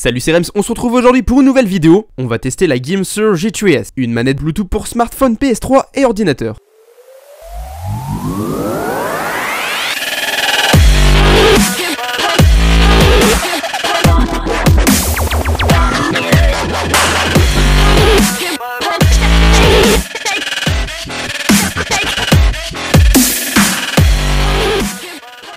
Salut c'est Rems, on se retrouve aujourd'hui pour une nouvelle vidéo. On va tester la Geamster G3S, une manette Bluetooth pour smartphone, PS3 et ordinateur.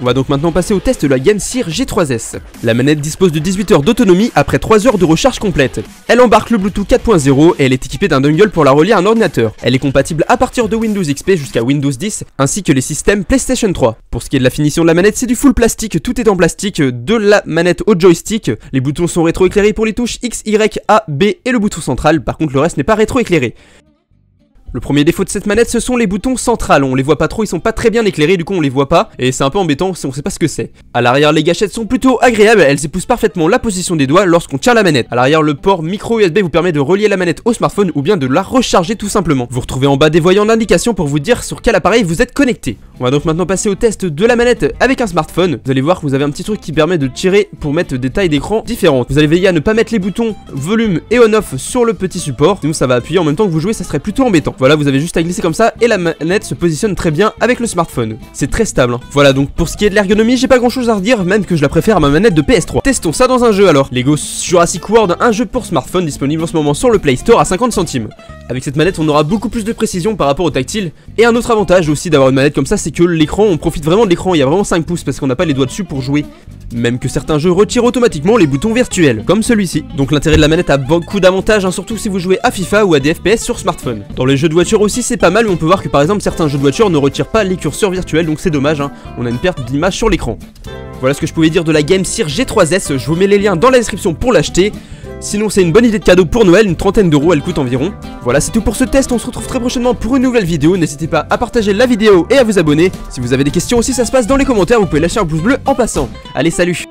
On va donc maintenant passer au test de la Geamster G3S. La manette dispose de 18 heures d'autonomie après 3 heures de recharge complète. Elle embarque le Bluetooth 4.0 et elle est équipée d'un dongle pour la relier à un ordinateur. Elle est compatible à partir de Windows XP jusqu'à Windows 10 ainsi que les systèmes PlayStation 3. Pour ce qui est de la finition de la manette, c'est du full plastique, tout est en plastique, de la manette au joystick. Les boutons sont rétroéclairés pour les touches X, Y, A, B et le bouton central, par contre le reste n'est pas rétroéclairé. Le premier défaut de cette manette, ce sont les boutons centrales. On les voit pas trop, ils sont pas très bien éclairés, du coup on les voit pas. Et c'est un peu embêtant si on sait pas ce que c'est. À l'arrière, les gâchettes sont plutôt agréables, elles épousent parfaitement la position des doigts lorsqu'on tient la manette. À l'arrière, le port micro USB vous permet de relier la manette au smartphone ou bien de la recharger tout simplement. Vous retrouvez en bas des voyants d'indication pour vous dire sur quel appareil vous êtes connecté. On va donc maintenant passer au test de la manette avec un smartphone. Vous allez voir que vous avez un petit truc qui permet de tirer pour mettre des tailles d'écran différentes. Vous allez veiller à ne pas mettre les boutons volume et on-off sur le petit support, sinon ça va appuyer en même temps que vous jouez, ça serait plutôt embêtant. Voilà, vous avez juste à glisser comme ça et la manette se positionne très bien avec le smartphone. C'est très stable. Voilà, donc pour ce qui est de l'ergonomie, j'ai pas grand chose à redire, même que je la préfère à ma manette de PS3. Testons ça dans un jeu alors. Lego Jurassic World, un jeu pour smartphone disponible en ce moment sur le Play Store à 50 centimes. Avec cette manette, on aura beaucoup plus de précision par rapport au tactile. Et un autre avantage aussi d'avoir une manette comme ça, c'est que l'écran, on profite vraiment de l'écran. Il y a vraiment 5 pouces parce qu'on n'a pas les doigts dessus pour jouer. Même que certains jeux retirent automatiquement les boutons virtuels, comme celui-ci. Donc l'intérêt de la manette a beaucoup d'avantages, surtout si vous jouez à FIFA ou à des FPS sur smartphone. Dans les jeux de voiture aussi, c'est pas mal, mais on peut voir que par exemple certains jeux de voiture ne retirent pas les curseurs virtuels, donc c'est dommage, on a une perte d'image sur l'écran. Voilà ce que je pouvais dire de la Geamster G3S, je vous mets les liens dans la description pour l'acheter. Sinon c'est une bonne idée de cadeau pour Noël, une trentaine d'euros elle coûte environ. Voilà, c'est tout pour ce test, on se retrouve très prochainement pour une nouvelle vidéo. N'hésitez pas à partager la vidéo et à vous abonner. Si vous avez des questions aussi, ça se passe dans les commentaires, vous pouvez lâcher un pouce bleu en passant. Allez, salut!